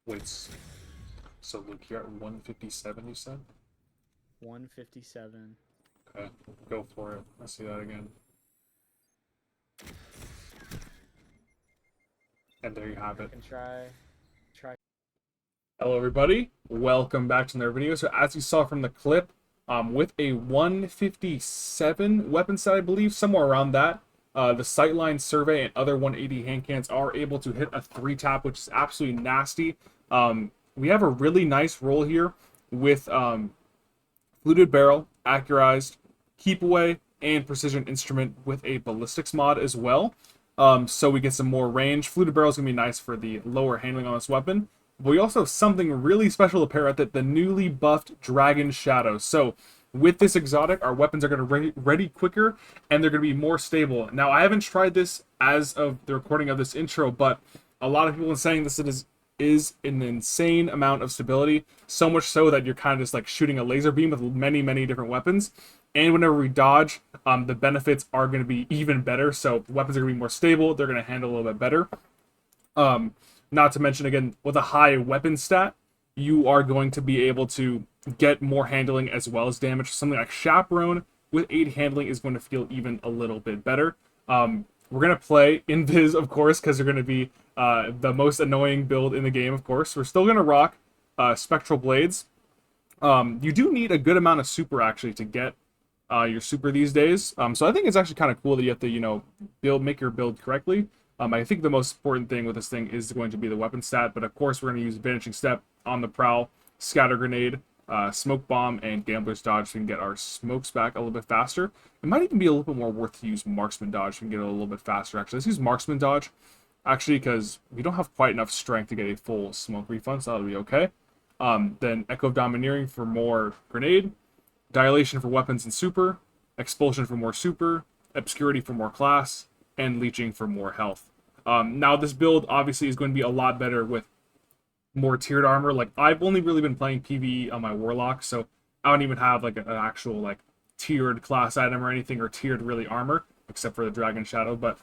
Wait, so Luke, you're at 157, you said? 157. Okay, go for it. I see that again. And there you have I it. can try. Hello, everybody. Welcome back to another video. So, as you saw from the clip, with a 157 weapon set, I believe, somewhere around that, the Sightline Survey and other 180 hand cannons are able to hit a 3-tap, which is absolutely nasty. We have a really nice roll here with fluted barrel, accurized, keep away, and precision instrument with a ballistics mod as well. So we get some more range. Fluted barrel is going to be nice for the lower handling on this weapon. But we also have something really special to pair with it, the newly buffed Dragon Shadow. So with this exotic, our weapons are going to ready quicker, and they're going to be more stable. Now, I haven't tried this as of the recording of this intro, but a lot of people are saying this is an insane amount of stability, so much so that you're kind of just like shooting a laser beam with many different weapons. And whenever we dodge, the benefits are going to be even better. So weapons are going to be more stable. They're going to handle a little bit better. Um, Not to mention, again, with a high weapon stat, you are going to be able to get more handling as well as damage. Something like Chaperone with 8 handling is going to feel even a little bit better. We're going to play Invis, of course, because they're going to be the most annoying build in the game, of course. We're still going to rock Spectral Blades. You do need a good amount of super, actually, to get your super these days. So I think it's actually kind of cool that you have to, make your build correctly. I think the most important thing with this thing is going to be the weapon stat, but of course we're going to use Vanishing Step, On the Prowl, Scatter Grenade, Smoke Bomb, and Gambler's Dodge so we can get our smokes back a little bit faster. It might even be a little bit more worth to use Marksman Dodge so we can get it a little bit faster, actually. Let's use Marksman Dodge, actually, because we don't have quite enough strength to get a full smoke refund, so that'll be okay. Then Echo of Domineering for more grenade, Dilation for weapons and super, Expulsion for more super, Obscurity for more class, and Leeching for more health. Now, this build obviously is going to be a lot better with more tiered armor. Like, I've only really been playing PvE on my Warlock, so I don't even have like an actual like tiered class item or anything, or tiered really armor, except for the Dragon Shadow. But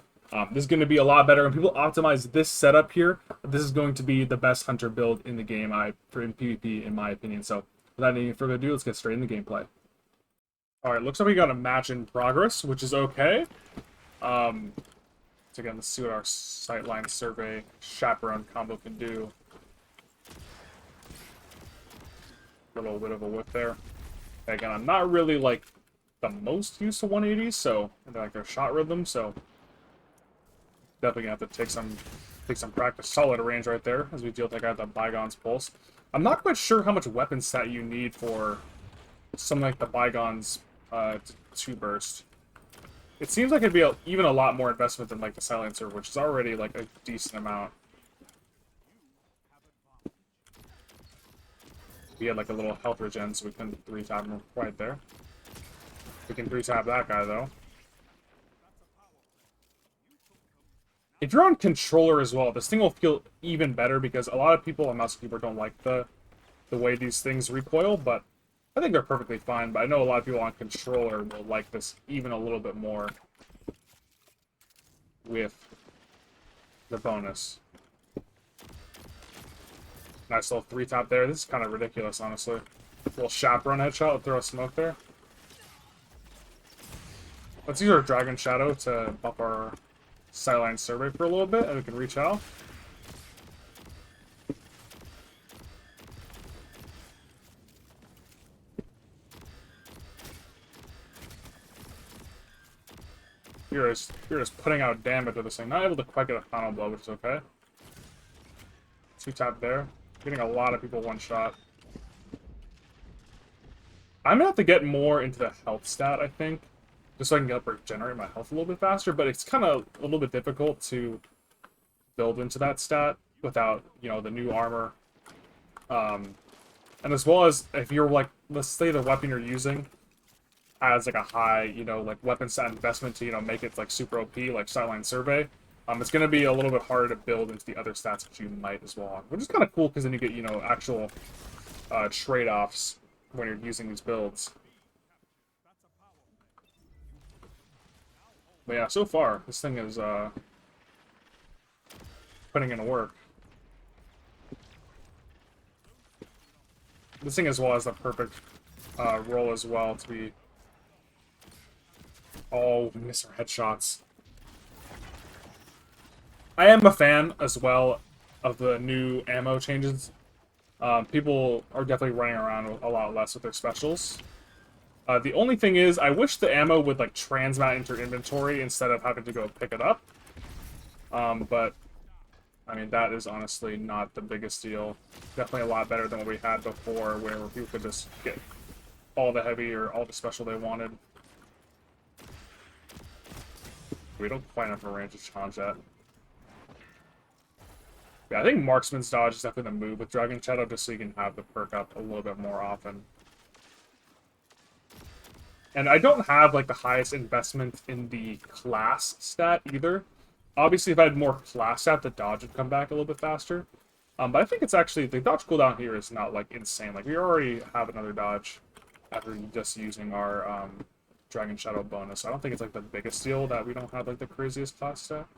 this is going to be a lot better. When people optimize this setup here, this is going to be the best hunter build in the game, for in PvP, in my opinion. So, without any further ado, let's get straight into gameplay. All right, looks like we got a match in progress, which is okay. So again, let's see what our Sightline Survey Chaperone combo can do. A little bit of a whip there. Again, I'm not really like the most used to 180s, so like their shot rhythm, so definitely gonna have to take some practice. Solid range right there as we deal with that guy with the Bygone's Pulse. I'm not quite sure how much weapon stat you need for something like the Bygone's 2 burst. It seems like it'd be even a lot more investment than like the Silencer, which is already like a decent amount. We had like a little health regen, so we couldn't 3-tap him right there. We can 3-tap that guy though. If you're on controller as well, this thing will feel even better because a lot of people on mouse keyboard don't like the way these things recoil, but I think they're perfectly fine. But I know a lot of people on controller will like this even a little bit more with the bonus. Nice little 3-tap there. This is kind of ridiculous, honestly. A little Chaperone headshot. We'll throw a smoke there. Let's use our Dragon Shadow to buff our Sightline Survey for a little bit, and we can reach out. You're just putting out damage with this thing. Not able to quite get a final blow, which is okay. 2-tap there. Getting a lot of people one shot. I'm gonna have to get more into the health stat, I think, just so I can regenerate my health a little bit faster, but it's kind of a little bit difficult to build into that stat without, the new armor. And as well as if you're like, let's say the weapon you're using has like a high, like weapon stat investment to, make it like super OP, like Sightline Survey, it's going to be a little bit harder to build into the other stats that you might as well, which is kind of cool because then you get, actual trade-offs when you're using these builds. But yeah, so far, this thing is putting in work. This thing as well has the perfect roll as well to be... Oh, miss our headshots. I am a fan as well of the new ammo changes. People are definitely running around a lot less with their specials. The only thing is, I wish the ammo would like transmount into your inventory instead of having to go pick it up. But I mean, that is honestly not the biggest deal. Definitely a lot better than what we had before, where people could just get all the heavy or all the special they wanted. We don't quite have a range to challenge that. Yeah, I think Marksman's Dodge is definitely the move with Dragon Shadow, just so you can have the perk up a little bit more often. And I don't have, like, the highest investment in the class stat, either. Obviously, if I had more class stat, the dodge would come back a little bit faster. But I think it's actually... The dodge cooldown here is not, like, insane. Like, we already have another dodge after just using our Dragon Shadow bonus. I don't think it's, like, the biggest deal that we don't have, like, the craziest class stat.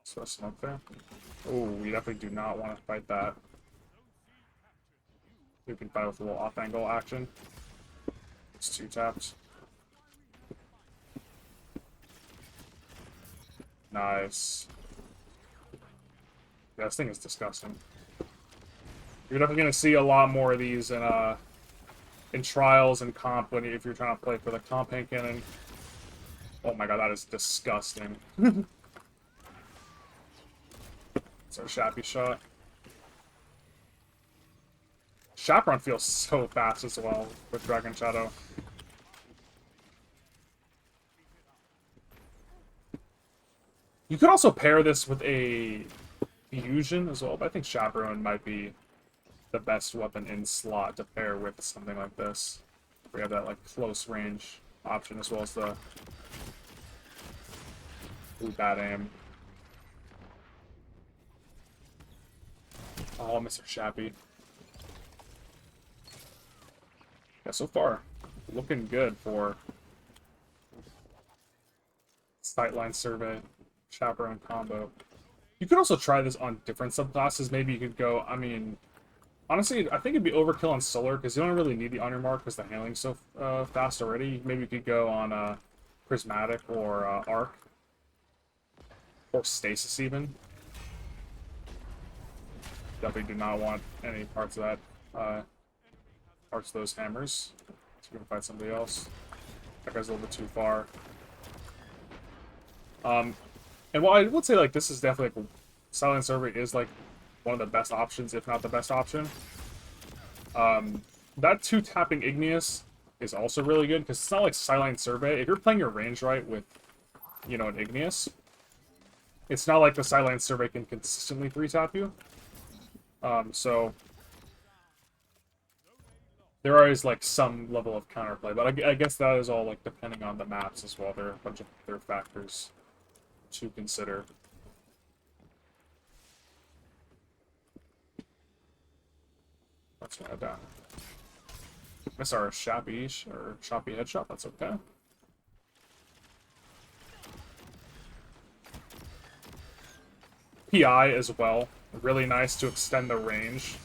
So smoke there. Oh, we definitely do not want to fight that. We can fight with a little off-angle action. It's 2 taps. Nice. Yeah, this thing is disgusting. You're definitely going to see a lot more of these in trials and comp if you're trying to play for the comp hand cannon. Oh my god, that is disgusting. It's our Shappy shot. Chaperone feels so fast as well with Dragon Shadow. You could also pair this with a fusion as well, but I think Chaperone might be the best weapon in slot to pair with something like this. We have that like close range option as well as the bad aim. Oh, Mr. Shappy. Yeah, so far, looking good for Sightline Survey, Chaperone combo. You could also try this on different subclasses. Maybe you could go, I mean, honestly, I think it'd be overkill on Solar, because you don't really need the Honor Mark because the handling's so fast already. Maybe you could go on Prismatic or Arc. Or Stasis, even. Definitely do not want any parts of that. Parts of those hammers. So we can find somebody else. That guy's a little bit too far. And while I would say, like, this is definitely, like, Silent Survey is, like, one of the best options, if not the best option. That 2-tapping Igneous is also really good, because it's not like Silent Survey. If you're playing your range right with, you know, an Igneous, it's not like the Silent Survey can consistently 3-tap you. So there is, like, some level of counterplay, but I guess that is all, like, depending on the maps as well. There are a bunch of other factors to consider. That's not down. Miss our Shappy headshot, that's okay. PI as well. Really nice to extend the range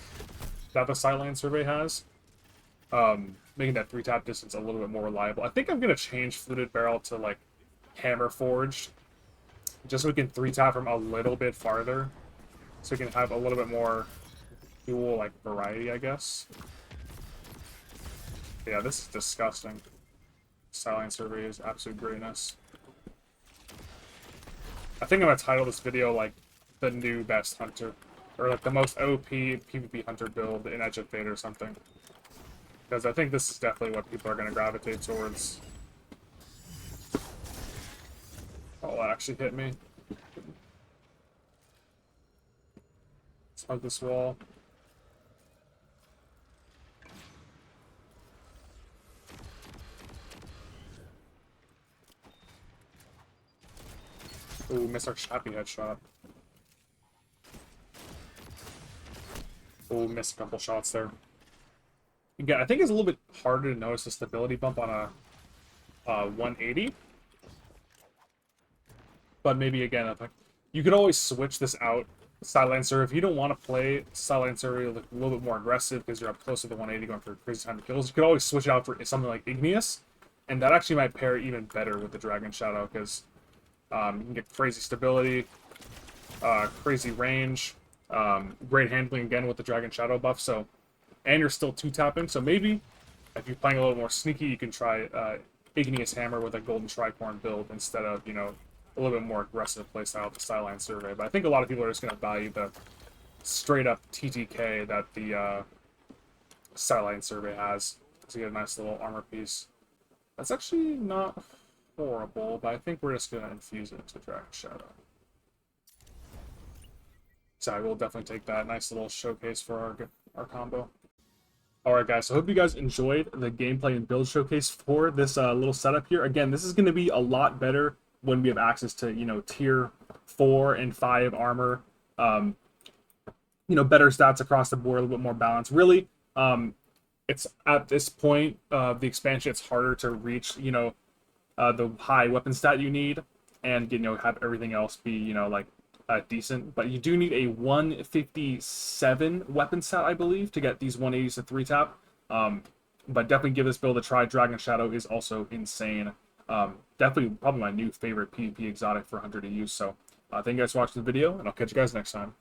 that the Sightline Survey has. Making that 3-tap distance a little bit more reliable. I think I'm going to change Fluted Barrel to, like, Hammer Forged. Just so we can 3-tap from a little bit farther. So we can have a little bit more dual, like, variety, I guess. Yeah, this is disgusting. Sightline Survey is absolute greatness. I think I'm going to title this video, like, the new best hunter. Or, like, the most OP PvP hunter build in Edge of Fate or something. Because I think this is definitely what people are going to gravitate towards. Oh, that actually hit me. Let's hug this wall. Ooh, missed our Shappy headshot. Ooh, missed a couple shots there. Again, I think it's a little bit harder to notice the stability bump on a 180. But maybe, again, you could always switch this out Silencer, if you don't want to play Silencer like a little bit more aggressive because you're up close to the 180 going for crazy time to kills, you could always switch out for something like Igneous, and that actually might pair even better with the Dragon Shadow because you can get crazy stability, crazy range, great handling again with the Dragon Shadow buff. So, and you're still 2-tapping. So maybe if you're playing a little more sneaky, you can try Igneous Hammer with a Golden Tricorn build instead of, you know, a little bit more aggressive playstyle of the Skyline Survey. But I think a lot of people are just going to value the straight up TTK that the Skyline Survey has to get a nice little armor piece. That's actually not horrible, but I think we're just going to infuse it into Dragon Shadow. So I will definitely take that. Nice little showcase for our combo. Alright guys, so I hope you guys enjoyed the gameplay and build showcase for this little setup here. Again, this is going to be a lot better when we have access to, you know, tier 4 and 5 armor. You know, better stats across the board, a little bit more balance. Really, it's at this point of the expansion, it's harder to reach, you know, the high weapon stat you need and, you know, have everything else be, you know, like decent. But you do need a 157 weapon stat, I believe, to get these 180s to 3-tap. But definitely give this build a try. Dragon Shadow is also insane. Definitely probably my new favorite PvP exotic for Hunter to use. So thank you guys for watching the video, and I'll catch you guys next time.